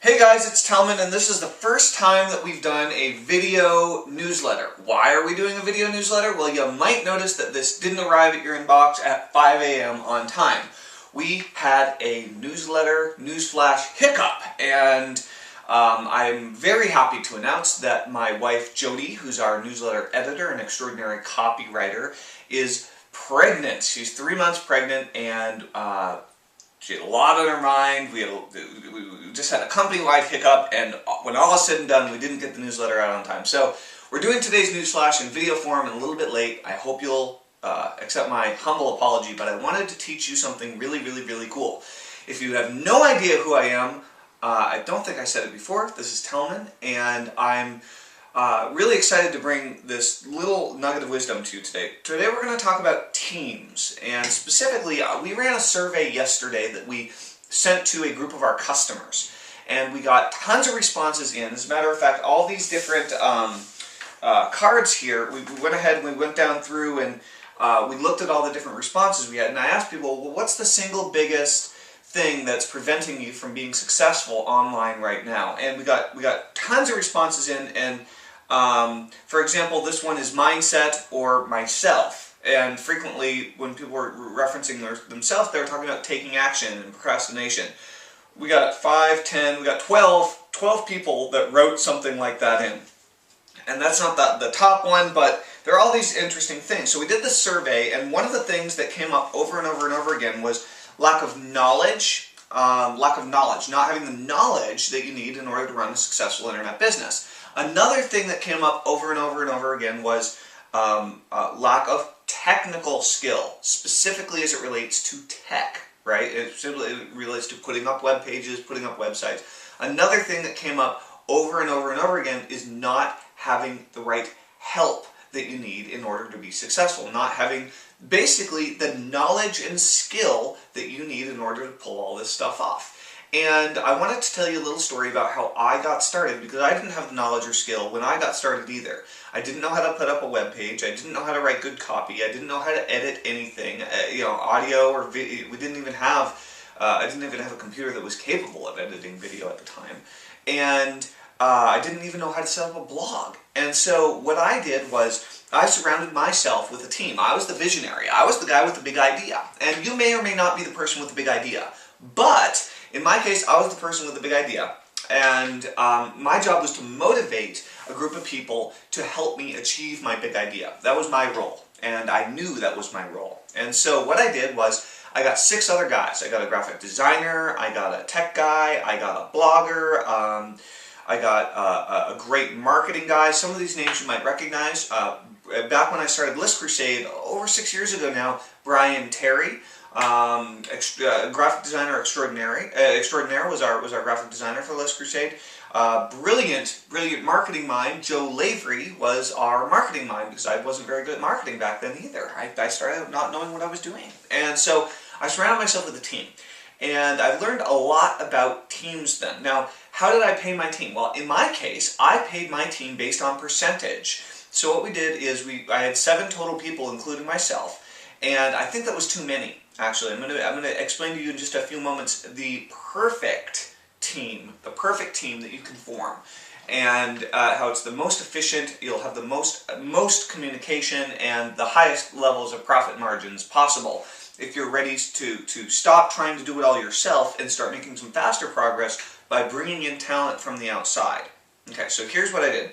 Hey guys, it's Telman, and this is the first time that we've done a video newsletter. Why are we doing a video newsletter? Well, you might notice that this didn't arrive at your inbox at 5 a.m. on time. We had a newsletter newsflash hiccup, and I'm very happy to announce that my wife Jody, who's our newsletter editor and extraordinary copywriter, is pregnant. She's 3 months pregnant, and she had a lot on her mind. We just had a company-wide hiccup, and when all is said and done, we didn't get the newsletter out on time. So we're doing today's newsflash in video form and a little bit late. I hope you'll accept my humble apology, but I wanted to teach you something really cool. If you have no idea who I am, I don't think I said it before, this is Telman, and I'm really excited to bring this little nugget of wisdom to you today. Today we're going to talk about teams, and specifically we ran a survey yesterday that we sent to a group of our customers, and we got tons of responses in. As a matter of fact, all these different cards here, we went ahead and we went down through and we looked at all the different responses we had, and I asked people, well, what's the single biggest thing that's preventing you from being successful online right now? And we got tons of responses in, and for example, this one is mindset or myself. And frequently, when people were referencing themselves, they were talking about taking action and procrastination. We got 5, 10, we got 12 people that wrote something like that in. And that's not the top one, but there are all these interesting things. So we did this survey, and one of the things that came up over and over and over again was lack of knowledge, not having the knowledge that you need in order to run a successful internet business. Another thing that came up over and over and over again was lack of technical skill, specifically as it relates to tech, right? It relates to putting up web pages, putting up websites. Another thing that came up over and over and over again is not having the right help that you need in order to be successful, not having basically the knowledge and skill that you need in order to pull all this stuff off. And I wanted to tell you a little story about how I got started, because I didn't have the knowledge or skill when I got started either. I didn't know how to put up a web page. I didn't know how to write good copy. I didn't know how to edit anything, audio or video. We didn't even have, I didn't even have a computer that was capable of editing video at the time. And I didn't even know how to set up a blog. And so what I did was I surrounded myself with a team. I was the visionary. I was the guy with the big idea. And you may or may not be the person with the big idea. But in my case, I was the person with the big idea. And my job was to motivate a group of people to help me achieve my big idea. That was my role. And I knew that was my role. And so what I did was I got 6 other guys. I got a graphic designer, I got a tech guy, I got a blogger, I got a great marketing guy. Some of these names you might recognize. Back when I started List Crusade, over 6 years ago now, Brian Terry, graphic designer extraordinaire was our graphic designer for List Crusade. Brilliant marketing mind, Joe Lavery, was our marketing mind, because I wasn't very good at marketing back then either. I started out not knowing what I was doing. And so I surrounded myself with a team. And I learned a lot about teams then. Now, how did I pay my team? Well, in my case, I paid my team based on percentage. So what we did is I had 7 total people, including myself, and I think that was too many, actually. I'm gonna explain to you in just a few moments the perfect team that you can form, and how it's the most efficient. You'll have the most communication and the highest levels of profit margins possible if you're ready to stop trying to do it all yourself and start making some faster progress by bringing in talent from the outside. Okay, so here's what I did.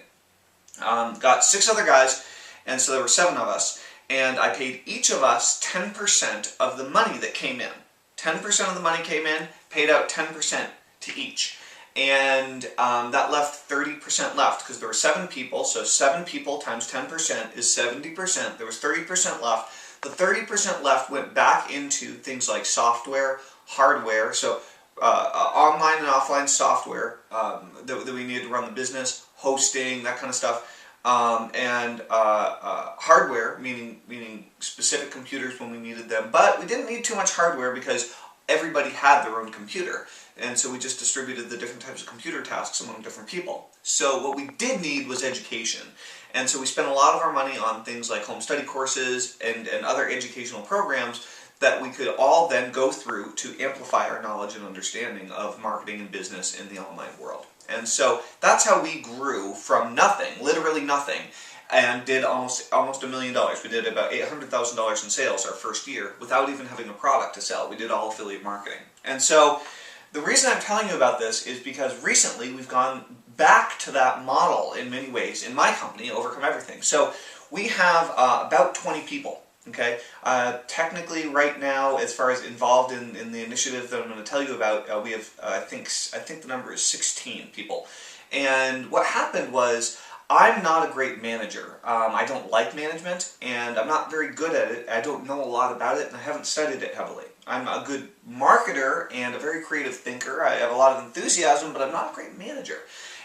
Got 6 other guys, and so there were 7 of us, and I paid each of us 10% of the money that came in. 10% of the money came in, paid out 10% to each. And that left 30% left, because there were 7 people, so 7 people times 10% is 70%. There was 30% left. The 30% left went back into things like software, hardware, so online and offline software that we needed to run the business, hosting, that kind of stuff, and hardware, meaning specific computers when we needed them. But we didn't need too much hardware because everybody had their own computer, and so we just distributed the different types of computer tasks among different people. So what we did need was education, and so we spent a lot of our money on things like home study courses and other educational programs that we could all then go through to amplify our knowledge and understanding of marketing and business in the online world. And so that's how we grew from nothing, literally nothing, and did almost $1 million. We did about $800,000 in sales our first year without even having a product to sell. We did all affiliate marketing. And so the reason I'm telling you about this is because recently we've gone back to that model in many ways in my company, Overcome Everything. So we have about 20 people. Okay, technically right now, as far as involved in the initiative that I'm going to tell you about, we have I think the number is 16 people. And what happened was, I'm not a great manager. I don't like management, and I'm not very good at it. I don't know a lot about it, and I haven't studied it heavily. I'm a good marketer and a very creative thinker. I have a lot of enthusiasm, but I'm not a great manager.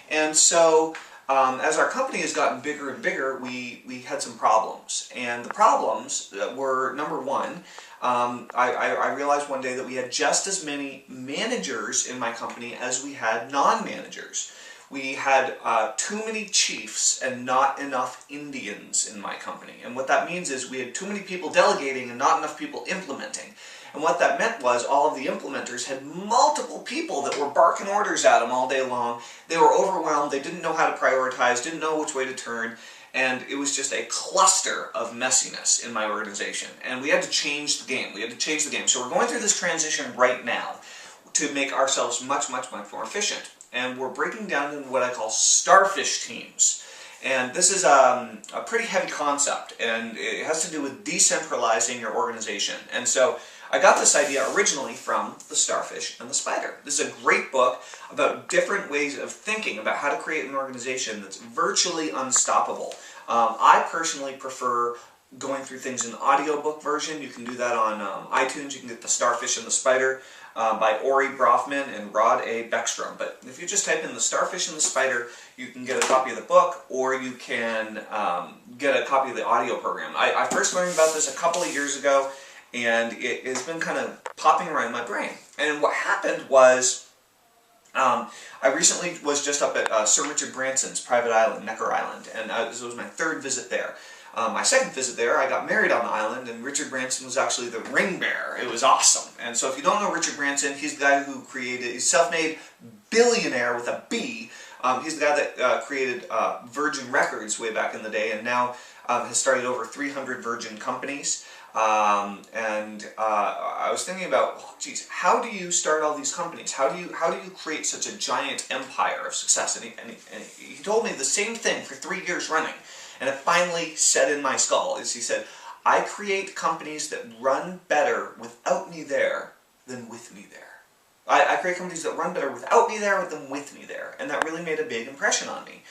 And so as our company has gotten bigger and bigger, we had some problems. And the problems were, number one, I realized one day that we had just as many managers in my company as we had non-managers. We had too many chiefs and not enough Indians in my company. And what that means is we had too many people delegating and not enough people implementing. And what that meant was all of the implementers had multiple people that were barking orders at them all day long. They were overwhelmed, they didn't know how to prioritize, didn't know which way to turn, and it was just a cluster of messiness in my organization. And we had to change the game. So we're going through this transition right now to make ourselves much, much, much more efficient. And we're breaking down into what I call starfish teams. And this is a pretty heavy concept, and it has to do with decentralizing your organization. And so I got this idea originally from The Starfish and the Spider. This is a great book about different ways of thinking about how to create an organization that's virtually unstoppable. I personally prefer going through things in audiobook version. You can do that on iTunes. You can get The Starfish and the Spider by Ori Brofman and Rod A. Beckstrom. But if you just type in The Starfish and the Spider, you can get a copy of the book, or you can get a copy of the audio program. I first learned about this a couple of years ago, and it's been kind of popping around my brain. And what happened was, I recently was just up at Sir Richard Branson's private island, Necker Island, and this was my third visit there. My second visit there, I got married on the island, and Richard Branson was actually the ring bearer. It was awesome. And so if you don't know Richard Branson, he's the guy who created, he's self-made billionaire with a B. He's the guy that created Virgin Records way back in the day, and now has started over 300 Virgin companies. I was thinking about, oh, geez, how do you start all these companies? How do you create such a giant empire of success? And he told me the same thing for 3 years running, and it finally set in my skull. Is he said, I create companies that run better without me there than with me there. I create companies that run better without me there than with me there, and that really made a big impression on me.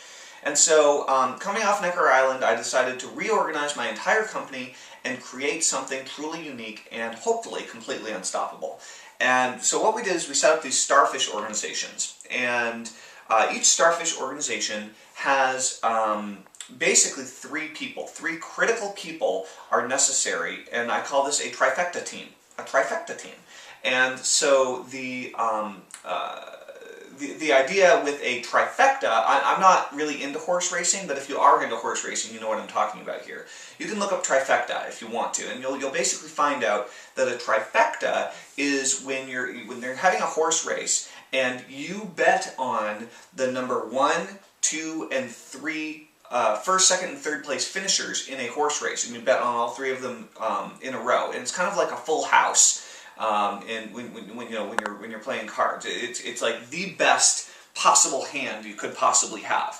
And so, coming off Necker Island, I decided to reorganize my entire company and create something truly unique and hopefully completely unstoppable. And so what we did is we set up these starfish organizations. And each starfish organization has basically three critical people are necessary, and I call this a trifecta team. And so the idea with a trifecta, I'm not really into horse racing, but if you are into horse racing, you know what I'm talking about here. You can look up trifecta if you want to, and you'll basically find out that a trifecta is when they're having a horse race, and you bet on the number 1, 2, and 3 first, second, and third place finishers in a horse race, and you bet on all 3 of them in a row. And it's kind of like a full house. And when you're playing cards, it's like the best possible hand you could possibly have.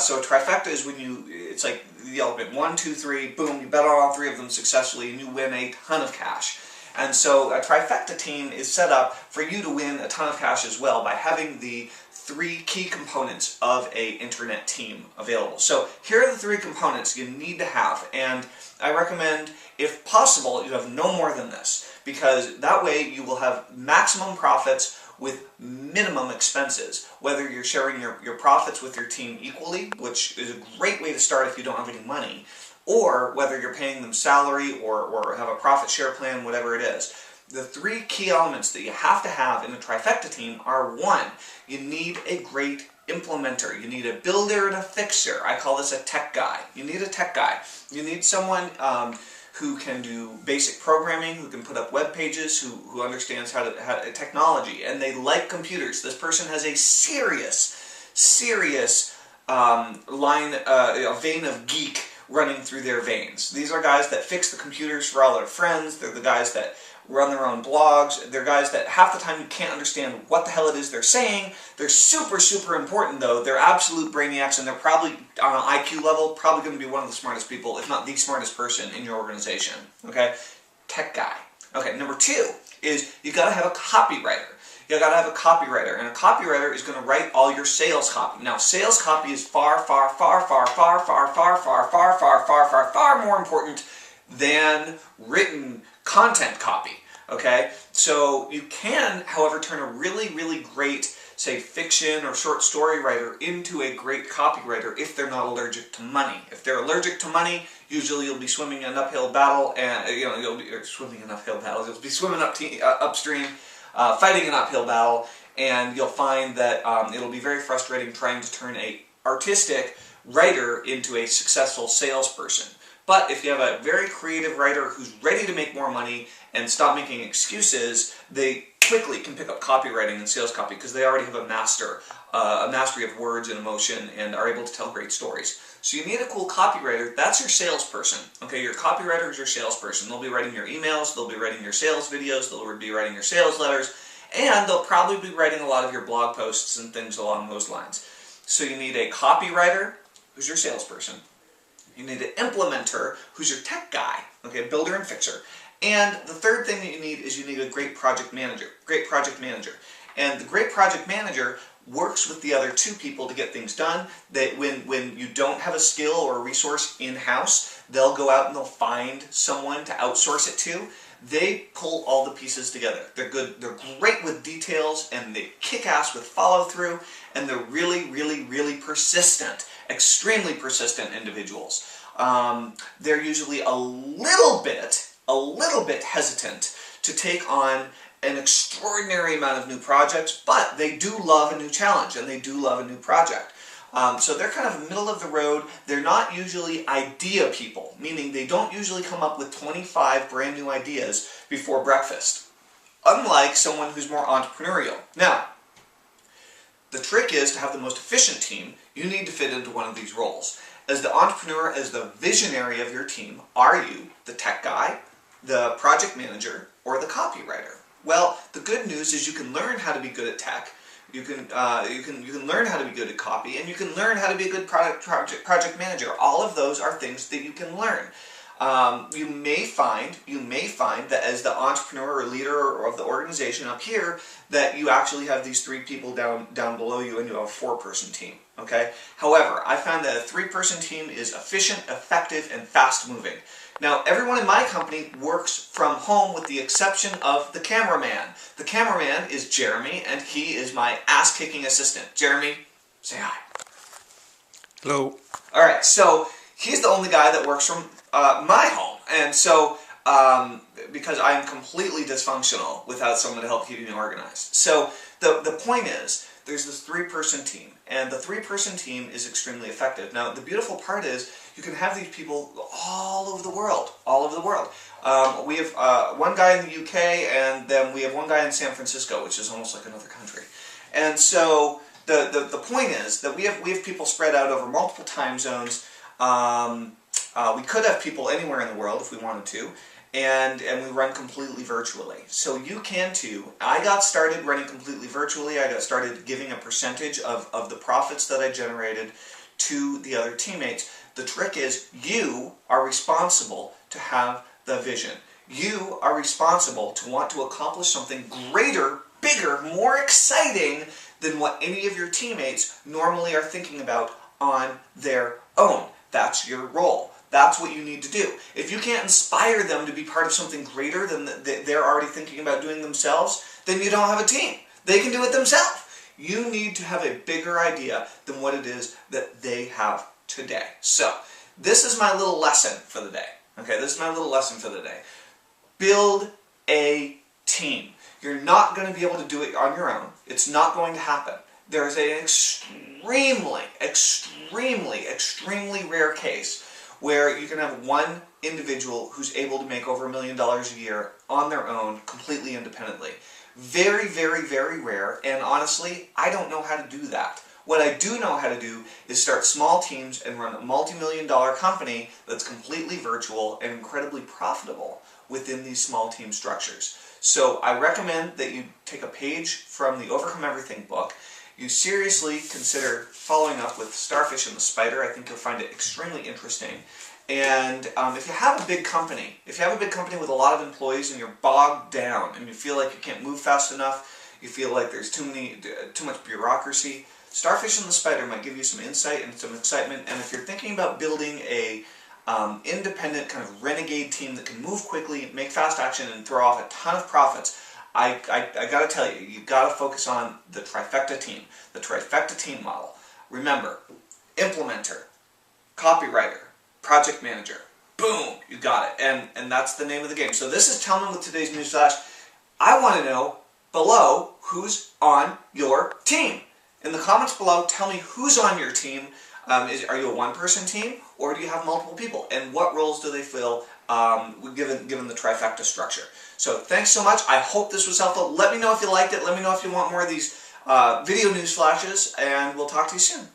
So a trifecta is when it's like the ultimate 1, 2, 3, boom, you bet on all 3 of them successfully and you win a ton of cash. And so a trifecta team is set up for you to win a ton of cash as well by having the 3 key components of an internet team available. So here are the 3 components you need to have, and I recommend, if possible, you have no more than this, because that way you will have maximum profits with minimum expenses, whether you're sharing your profits with your team equally, which is a great way to start if you don't have any money, or whether you're paying them salary or have a profit share plan, whatever it is. The 3 key elements that you have to have in a trifecta team are: 1, you need a great implementer. You need a builder and a fixer. I call this a tech guy. You need a tech guy. You need someone who can do basic programming, who can put up web pages, who understands how to technology, and they like computers. This person has a serious a vein of geek running through their veins. These are guys that fix the computers for all their friends. They're the guys that run their own blogs. They're guys that half the time you can't understand what the hell it is they're saying. They're super important though. They're absolute brainiacs, and they're probably, on an IQ level, probably going to be one of the smartest people, if not the smartest person in your organization. Okay? Tech guy. Okay, number 2 is you got to have a copywriter. You got to have a copywriter, and a copywriter is going to write all your sales copy. Now, sales copy is far more important than written content copy. Okay, so you can, however, turn a really great, say, fiction or short story writer into a great copywriter if they're not allergic to money. If they're allergic to money, usually you'll be swimming an uphill battle, and you'll be swimming an uphill battle. You'll be swimming upstream. Fighting an uphill battle, and you'll find that it'll be very frustrating trying to turn an artistic writer into a successful salesperson. But if you have a very creative writer who's ready to make more money and stop making excuses, they quickly can pick up copywriting and sales copy because they already have a mastery of words and emotion and are able to tell great stories. So you need a cool copywriter. That's your salesperson. Okay, your copywriter is your salesperson. They'll be writing your emails, they'll be writing your sales videos, they'll be writing your sales letters, and they'll probably be writing a lot of your blog posts and things along those lines. So you need a copywriter, who's your salesperson. You need an implementer, who's your tech guy, okay, builder and fixer. And the third thing that you need is you need a great project manager. And the great project manager works with the other 2 people to get things done. That when you don't have a skill or a resource in-house, they'll go out and they'll find someone to outsource it to. They pull all the pieces together. They're great with details, and they kick ass with follow-through, and they're really persistent, extremely persistent individuals. They're usually a little bit hesitant to take on an extraordinary amount of new projects, but they do love a new challenge and they do love a new project. So they're kind of middle of the road. They're not usually idea people, meaning they don't usually come up with 25 brand new ideas before breakfast, unlike someone who's more entrepreneurial. Now, the trick is to have the most efficient team. You need to fit into one of these roles. As the entrepreneur, as the visionary of your team, are you the tech guy, the project manager, or the copywriter? Well, the good news is you can learn how to be good at tech. You can learn how to be good at copy, and you can learn how to be a good project manager. All of those are things that you can learn. You may find that as the entrepreneur or leader of the organization up here, that you actually have these 3 people down below you, and you have a 4-person team. Okay. However, I found that a 3-person team is efficient, effective, and fast-moving. Now, everyone in my company works from home with the exception of the cameraman. The cameraman is Jeremy, and he is my ass-kicking assistant. Jeremy, say hi. Hello. Alright, so he's the only guy that works from my home. And so, because I am completely dysfunctional without someone to help keep me organized. So, the point is, there's this 3-person team, and the 3-person team is extremely effective. Now, the beautiful part is you can have these people all over the world, we have one guy in the UK, and then we have one guy in San Francisco, which is almost like another country. And so the point is that we have people spread out over multiple time zones. We could have people anywhere in the world if we wanted to. And we run completely virtually. So you can too. I got started running completely virtually. I got started giving a percentage of the profits that I generated to the other teammates. The trick is you are responsible to have the vision. You are responsible to want to accomplish something greater, bigger, more exciting than what any of your teammates normally are thinking about on their own. That's your role. That's what you need to do. If you can't inspire them to be part of something greater than they're already thinking about doing themselves, then you don't have a team. They can do it themselves. You need to have a bigger idea than what it is that they have today. So, this is my little lesson for the day. Okay, this is my little lesson for the day. Build a team. You're not going to be able to do it on your own. It's not going to happen. There's an extremely rare case where you can have one individual who's able to make over $1 million a year on their own, completely independently. Very, very, very rare, and honestly, I don't know how to do that. What I do know how to do is start small teams and run a multi-million-dollar company that's completely virtual and incredibly profitable within these small team structures. So I recommend that you take a page from the Overcome Everything book. You seriously consider following up with Starfish and the Spider. I think you'll find it extremely interesting. And if you have a big company, with a lot of employees and you're bogged down and you feel like you can't move fast enough, you feel like there's too much bureaucracy, Starfish and the Spider might give you some insight and some excitement. And if you're thinking about building a independent kind of renegade team that can move quickly, make fast action, and throw off a ton of profits, I gotta tell you, you gotta focus on the Trifecta team, the Trifecta team model. Remember, implementer, copywriter, project manager. Boom, you got it. And that's the name of the game. So this is Tell Me with today's newsflash. I want to know below who's on your team. In the comments below, tell me who's on your team. Are you a one-person team, or do you have multiple people? And what roles do they fill given the Trifecta structure? So thanks so much. I hope this was helpful. Let me know if you liked it. Let me know if you want more of these video news flashes, and we'll talk to you soon.